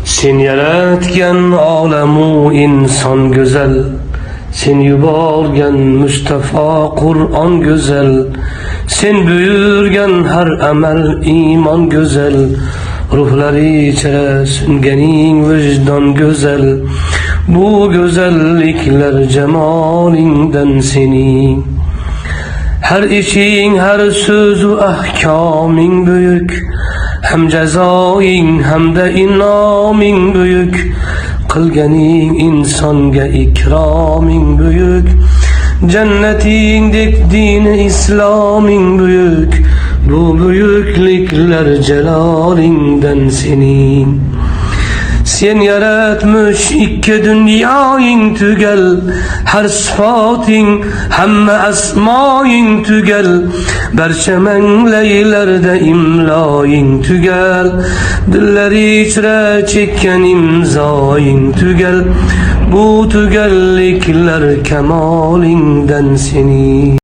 Sen yaratgan olamu inson güzel, sen yuborgan Mustafa Qur'on güzel, sen buyurgan har amal iman güzel, ruhlari ichra sunganing vijdon güzel, bu güzellikler cemalingdan sening. Her işin, her sözü ahkaming büyük, hem cezaing hem de inaming büyük, kılganing insonga ikraming büyük, cennetingdek dini İslaming büyük, bu büyüklükler celalingden senin. Sen yaratmış iki dünyayın tügel, her sıfatın hemme esmayın tügel, berçe menleylerde imlayın tügel, dilleri içre çekken imzayın tügel, bu tügellikler kemalinden senin.